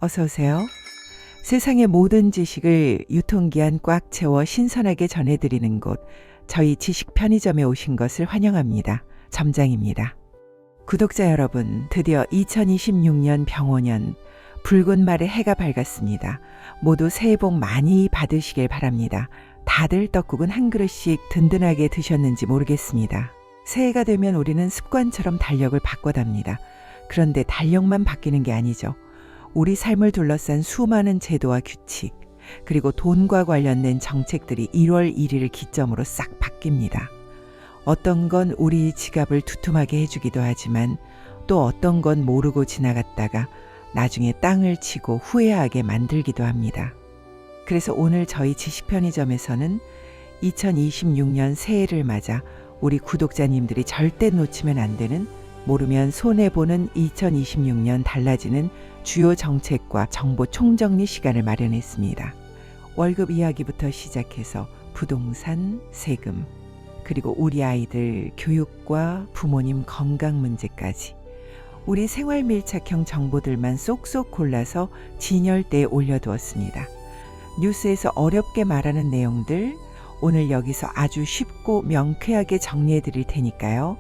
어서 오세요. 세상의 모든 지식을 유통기한 꽉 채워 신선하게 전해드리는 곳, 저희 지식 편의점에 오신 것을 환영합니다. 점장입니다. 구독자 여러분, 드디어 2026년 병오년 붉은 말에 해가 밝았습니다. 모두 새해 복 많이 받으시길 바랍니다. 다들 떡국은 한 그릇씩 든든하게 드셨는지 모르겠습니다. 새해가 되면 우리는 습관처럼 달력을 바꿔답니다. 그런데 달력만 바뀌는 게 아니죠. 우리 삶을 둘러싼 수많은 제도와 규칙, 그리고 돈과 관련된 정책들이 1월 1일을 기점으로 싹 바뀝니다. 어떤 건 우리 지갑을 두툼하게 해주기도 하지만 또 어떤 건 모르고 지나갔다가 나중에 땅을 치고 후회하게 만들기도 합니다. 그래서 오늘 저희 지식편의점에서는 2026년 새해를 맞아 우리 구독자님들이 절대 놓치면 안 되는, 모르면 손해보는 2026년 달라지는 주요 정책과 정보 총정리 시간을 마련했습니다. 월급 이야기부터 시작해서 부동산, 세금, 그리고 우리 아이들 교육과 부모님 건강 문제까지 우리 생활 밀착형 정보들만 쏙쏙 골라서 진열대에 올려두었습니다. 뉴스에서 어렵게 말하는 내용들 오늘 여기서 아주 쉽고 명쾌하게 정리해 드릴 테니까요.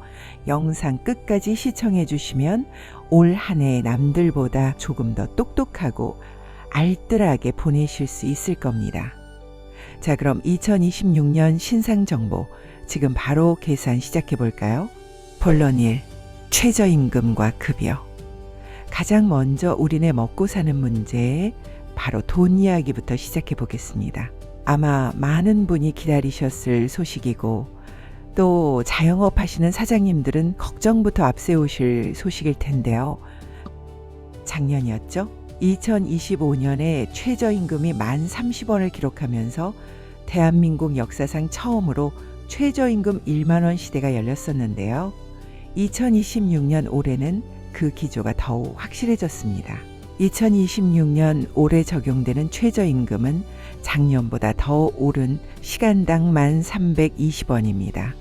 영상 끝까지 시청해 주시면 올 한 해 남들보다 조금 더 똑똑하고 알뜰하게 보내실 수 있을 겁니다. 자, 그럼 2026년 신상정보 지금 바로 계산 시작해 볼까요? 본론 1. 최저임금과 급여. 가장 먼저 우리네 먹고 사는 문제, 바로 돈 이야기부터 시작해 보겠습니다. 아마 많은 분이 기다리셨을 소식이고 또 자영업 하시는 사장님들은 걱정부터 앞세우실 소식일 텐데요. 작년이었죠? 2025년에 최저임금이 1030원을 기록하면서 대한민국 역사상 처음으로 최저임금 1만원 시대가 열렸었는데요. 2026년 올해는 그 기조가 더욱 확실해졌습니다. 2026년 올해 적용되는 최저임금은 작년보다 더 오른 시간당 1320원입니다.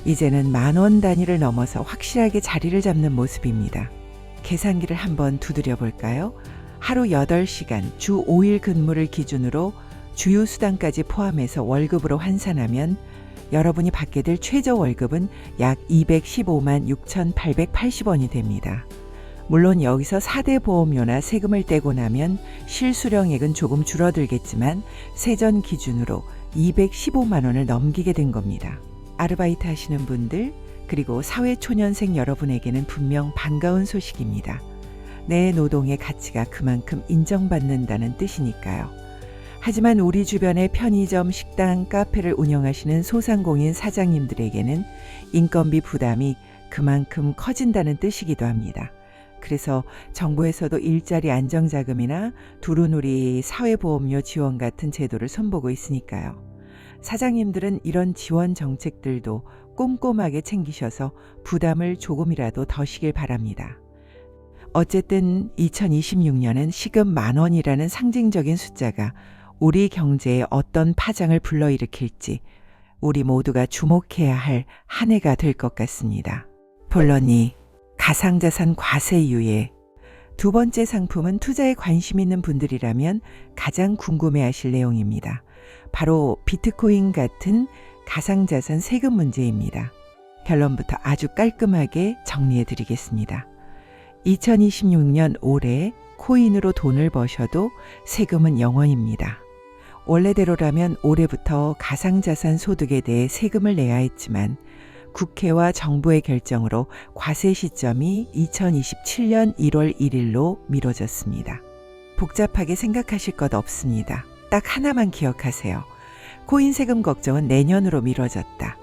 이제는 만원 단위를 넘어서 확실하게 자리를 잡는 모습입니다. 계산기를 한번 두드려 볼까요? 하루 8시간, 주 5일 근무를 기준으로 주유수당까지 포함해서 월급으로 환산하면 여러분이 받게 될 최저 월급은 약 215만 6,880원이 됩니다. 물론 여기서 4대 보험료나 세금을 떼고 나면 실수령액은 조금 줄어들겠지만 세전 기준으로 215만 원을 넘기게 된 겁니다. 아르바이트 하시는 분들, 그리고 사회초년생 여러분에게는 분명 반가운 소식입니다. 내 노동의 가치가 그만큼 인정받는다는 뜻이니까요. 하지만 우리 주변의 편의점, 식당, 카페를 운영하시는 소상공인 사장님들에게는 인건비 부담이 그만큼 커진다는 뜻이기도 합니다. 그래서 정부에서도 일자리 안정자금이나 두루누리 사회보험료 지원 같은 제도를 손보고 있으니까요. 사장님들은 이런 지원 정책들도 꼼꼼하게 챙기셔서 부담을 조금이라도 더시길 바랍니다. 어쨌든 2026년은 시급 10,000원이라는 상징적인 숫자가 우리 경제에 어떤 파장을 불러일으킬지 우리 모두가 주목해야 할 한 해가 될 것 같습니다. 본론 2. 가상자산 과세 유예. 두 번째 상품은 투자에 관심 있는 분들이라면 가장 궁금해하실 내용입니다. 바로 비트코인 같은 가상자산 세금 문제입니다. 결론부터 아주 깔끔하게 정리해 드리겠습니다. 2026년 올해 코인으로 돈을 버셔도 세금은 0원입니다. 원래대로라면 올해부터 가상자산 소득에 대해 세금을 내야 했지만 국회와 정부의 결정으로 과세 시점이 2027년 1월 1일로 미뤄졌습니다. 복잡하게 생각하실 것 없습니다. 딱 하나만 기억하세요. 코인 세금 걱정은 내년으로 미뤄졌다.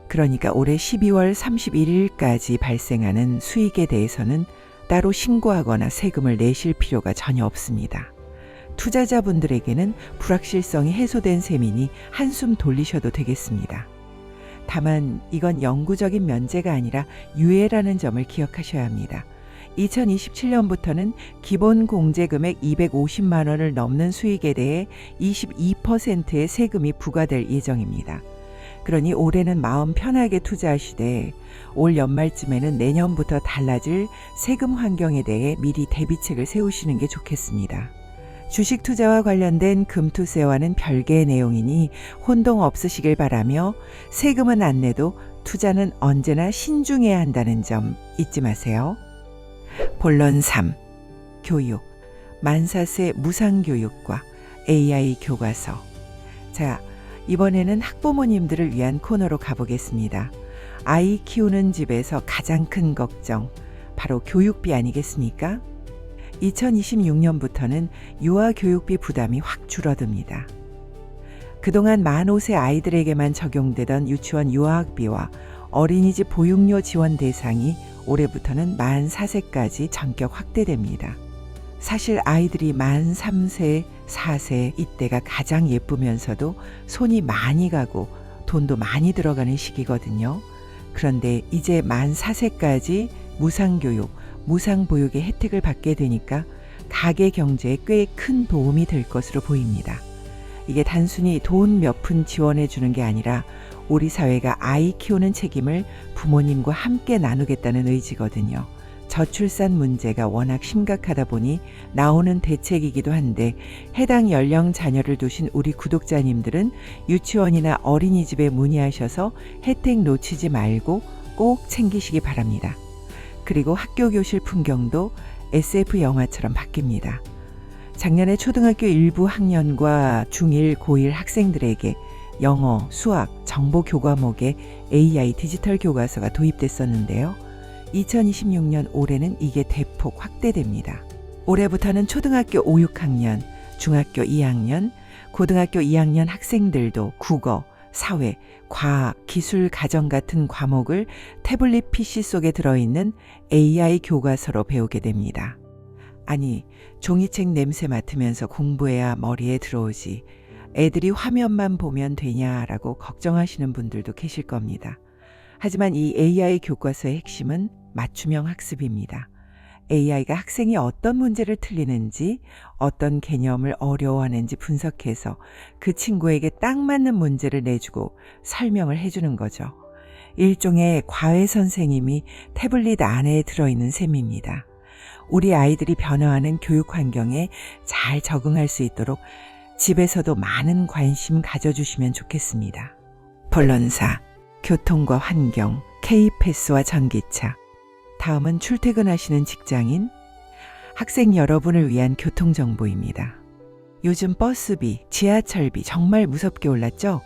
그러니까 올해 12월 31일까지 발생하는 수익에 대해서는 따로 신고하거나 세금을 내실 필요가 전혀 없습니다. 투자자분들에게는 불확실성이 해소된 셈이니 한숨 돌리셔도 되겠습니다. 다만 이건 영구적인 면제가 아니라 유예라는 점을 기억하셔야 합니다. 2027년부터는 기본 공제금액 250만 원을 넘는 수익에 대해 22%의 세금이 부과될 예정입니다. 그러니 올해는 마음 편하게 투자하시되 올 연말쯤에는 내년부터 달라질 세금 환경에 대해 미리 대비책을 세우시는 게 좋겠습니다. 주식 투자와 관련된 금투세와는 별개의 내용이니 혼동 없으시길 바라며 세금은 안 내도 투자는 언제나 신중해야 한다는 점 잊지 마세요. 본론 3. 교육. 만사세 무상교육과 AI 교과서. 자, 이번에는 학부모님들을 위한 코너로 가보겠습니다. 아이 키우는 집에서 가장 큰 걱정, 바로 교육비 아니겠습니까? 2026년부터는 유아교육비 부담이 확 줄어듭니다. 그동안 만 5세 아이들에게만 적용되던 유치원 유아학비와 어린이집 보육료 지원 대상이 올해부터는 만 4세까지 전격 확대됩니다. 사실 아이들이 만 3세, 4세 이때가 가장 예쁘면서도 손이 많이 가고 돈도 많이 들어가는 시기거든요. 그런데 이제 만 4세까지 무상교육, 무상보육의 혜택을 받게 되니까 가계 경제에 꽤 큰 도움이 될 것으로 보입니다. 이게 단순히 돈 몇 푼 지원해 주는 게 아니라 우리 사회가 아이 키우는 책임을 부모님과 함께 나누겠다는 의지거든요. 저출산 문제가 워낙 심각하다 보니 나오는 대책이기도 한데 해당 연령 자녀를 두신 우리 구독자님들은 유치원이나 어린이집에 문의하셔서 혜택 놓치지 말고 꼭 챙기시기 바랍니다. 그리고 학교 교실 풍경도 SF 영화처럼 바뀝니다. 작년에 초등학교 일부 학년과 중1, 고1 학생들에게 영어, 수학, 정보 교과목에 AI 디지털 교과서가 도입됐었는데요. 2026년 올해는 이게 대폭 확대됩니다. 올해부터는 초등학교 5, 6학년, 중학교 2학년, 고등학교 2학년 학생들도 국어, 사회, 과학, 기술, 가정 같은 과목을 태블릿 PC 속에 들어있는 AI 교과서로 배우게 됩니다. 아니, 종이책 냄새 맡으면서 공부해야 머리에 들어오지 애들이 화면만 보면 되냐라고 걱정하시는 분들도 계실 겁니다. 하지만 이 AI 교과서의 핵심은 맞춤형 학습입니다. AI가 학생이 어떤 문제를 틀리는지, 어떤 개념을 어려워하는지 분석해서 그 친구에게 딱 맞는 문제를 내주고 설명을 해주는 거죠. 일종의 과외 선생님이 태블릿 안에 들어있는 셈입니다. 우리 아이들이 변화하는 교육 환경에 잘 적응할 수 있도록 집에서도 많은 관심 가져주시면 좋겠습니다. 본론사, 교통과 환경, K패스와 전기차. 다음은 출퇴근하시는 직장인, 학생 여러분을 위한 교통정보입니다. 요즘 버스비, 지하철비 정말 무섭게 올랐죠?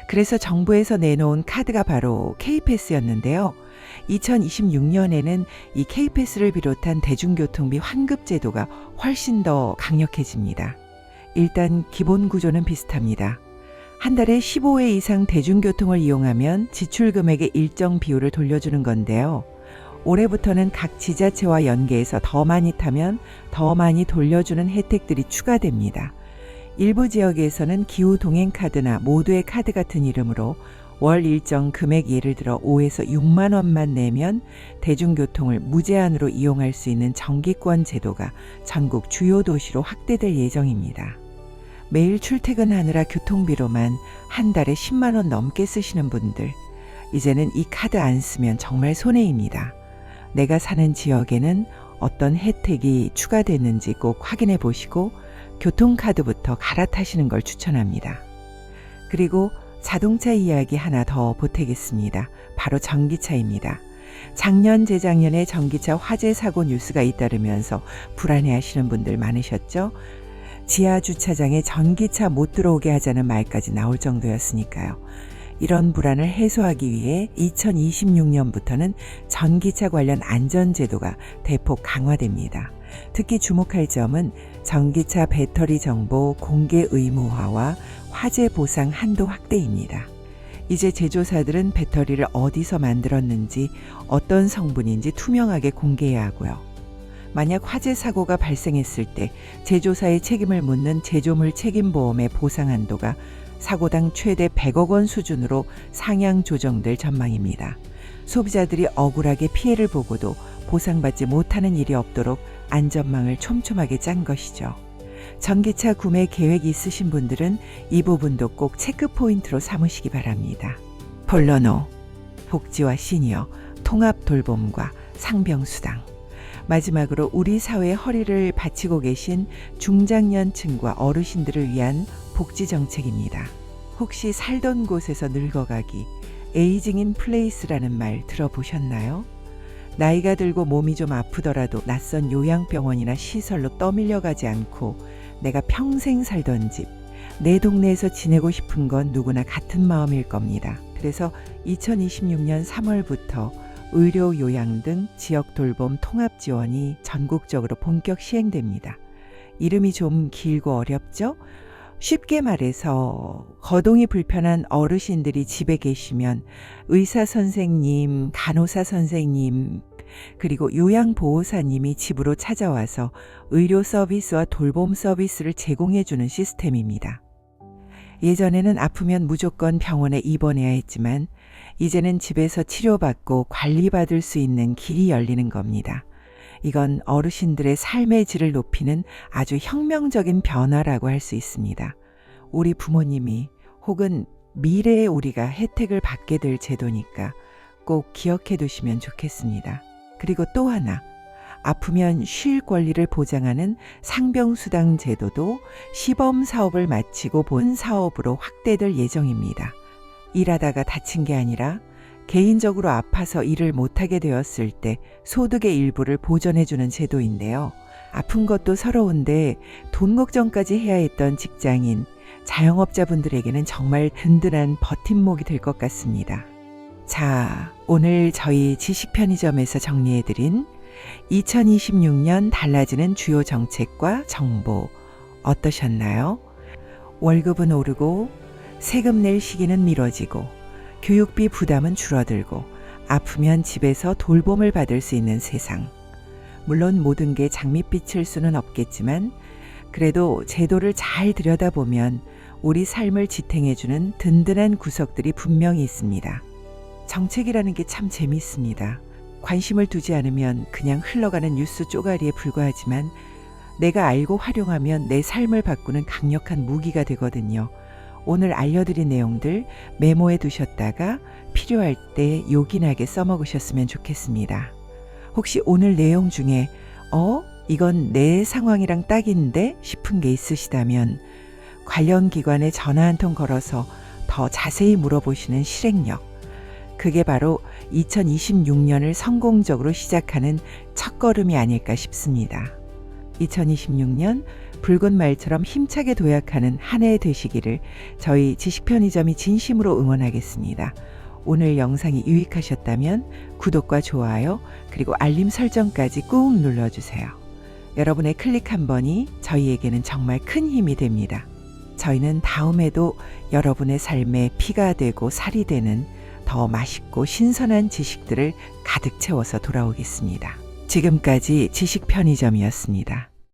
그래서 정부에서 내놓은 카드가 바로 K패스였는데요. 2026년에는 이 K패스를 비롯한 대중교통비 환급 제도가 훨씬 더 강력해집니다. 일단 기본 구조는 비슷합니다. 한 달에 15회 이상 대중교통을 이용하면 지출 금액의 일정 비율을 돌려주는 건데요. 올해부터는 각 지자체와 연계해서 더 많이 타면 더 많이 돌려주는 혜택들이 추가됩니다. 일부 지역에서는 기후동행카드나 모두의 카드 같은 이름으로 월 일정 금액, 예를 들어 5에서 6만 원만 내면 대중교통을 무제한으로 이용할 수 있는 정기권 제도가 전국 주요 도시로 확대될 예정입니다. 매일 출퇴근하느라 교통비로만 한 달에 10만 원 넘게 쓰시는 분들, 이제는 이 카드 안 쓰면 정말 손해입니다. 내가 사는 지역에는 어떤 혜택이 추가됐는지 꼭 확인해 보시고 교통카드부터 갈아타시는 걸 추천합니다. 그리고 자동차 이야기 하나 더 보태겠습니다. 바로 전기차입니다. 작년, 재작년에 전기차 화재 사고 뉴스가 잇따르면서 불안해하시는 분들 많으셨죠? 지하 주차장에 전기차 못 들어오게 하자는 말까지 나올 정도였으니까요. 이런 불안을 해소하기 위해 2026년부터는 전기차 관련 안전제도가 대폭 강화됩니다. 특히 주목할 점은 전기차 배터리 정보 공개 의무화와 화재 보상 한도 확대입니다. 이제 제조사들은 배터리를 어디서 만들었는지, 어떤 성분인지 투명하게 공개해야 하고요. 만약 화재 사고가 발생했을 때 제조사의 책임을 묻는 제조물 책임보험의 보상 한도가 사고당 최대 100억 원 수준으로 상향 조정될 전망입니다. 소비자들이 억울하게 피해를 보고도 보상받지 못하는 일이 없도록 안전망을 촘촘하게 짠 것이죠. 전기차 구매 계획이 있으신 분들은 이 부분도 꼭 체크 포인트로 삼으시기 바랍니다. 폴로노, 복지와 시니어, 통합 돌봄과 상병수당. 마지막으로 우리 사회의 허리를 바치고 계신 중장년층과 어르신들을 위한 복지 정책입니다. 혹시 살던 곳에서 늙어가기, 에이징 인 플레이스라는 말 들어보셨나요? 나이가 들고 몸이 좀 아프더라도 낯선 요양병원이나 시설로 떠밀려 가지 않고 내가 평생 살던 집, 내 동네에서 지내고 싶은 건 누구나 같은 마음일 겁니다. 그래서 2026년 3월부터 의료 요양 등 지역 돌봄 통합 지원이 전국적으로 본격 시행됩니다. 이름이 좀 길고 어렵죠? 쉽게 말해서 거동이 불편한 어르신들이 집에 계시면 의사 선생님, 간호사 선생님, 그리고 요양보호사님이 집으로 찾아와서 의료 서비스와 돌봄 서비스를 제공해주는 시스템입니다. 예전에는 아프면 무조건 병원에 입원해야 했지만 이제는 집에서 치료받고 관리받을 수 있는 길이 열리는 겁니다. 이건 어르신들의 삶의 질을 높이는 아주 혁명적인 변화라고 할 수 있습니다. 우리 부모님이 혹은 미래의 우리가 혜택을 받게 될 제도니까 꼭 기억해 두시면 좋겠습니다. 그리고 또 하나, 아프면 쉴 권리를 보장하는 상병수당 제도도 시범 사업을 마치고 본 사업으로 확대될 예정입니다. 일하다가 다친 게 아니라 개인적으로 아파서 일을 못하게 되었을 때 소득의 일부를 보전해주는 제도인데요. 아픈 것도 서러운데 돈 걱정까지 해야 했던 직장인, 자영업자분들에게는 정말 든든한 버팀목이 될 것 같습니다. 자, 오늘 저희 지식편의점에서 정리해드린 2026년 달라지는 주요 정책과 정보 어떠셨나요? 월급은 오르고 세금 낼 시기는 미뤄지고 교육비 부담은 줄어들고 아프면 집에서 돌봄을 받을 수 있는 세상. 물론 모든 게 장밋빛일 수는 없겠지만 그래도 제도를 잘 들여다보면 우리 삶을 지탱해주는 든든한 구석들이 분명히 있습니다. 정책이라는 게 참 재밌습니다. 관심을 두지 않으면 그냥 흘러가는 뉴스 쪼가리에 불과하지만 내가 알고 활용하면 내 삶을 바꾸는 강력한 무기가 되거든요. 오늘 알려드린 내용들 메모해 두셨다가 필요할 때 요긴하게 써먹으셨으면 좋겠습니다. 혹시 오늘 내용 중에 이건 내 상황이랑 딱인데 싶은 게 있으시다면 관련 기관에 전화 한 통 걸어서 더 자세히 물어보시는 실행력. 그게 바로 2026년을 성공적으로 시작하는 첫걸음이 아닐까 싶습니다. 2026년 붉은 말처럼 힘차게 도약하는 한 해 되시기를 저희 지식편의점이 진심으로 응원하겠습니다. 오늘 영상이 유익하셨다면 구독과 좋아요 그리고 알림 설정까지 꾹 눌러주세요. 여러분의 클릭 한 번이 저희에게는 정말 큰 힘이 됩니다. 저희는 다음에도 여러분의 삶에 피가 되고 살이 되는 더 맛있고 신선한 지식들을 가득 채워서 돌아오겠습니다. 지금까지 지식편의점이었습니다.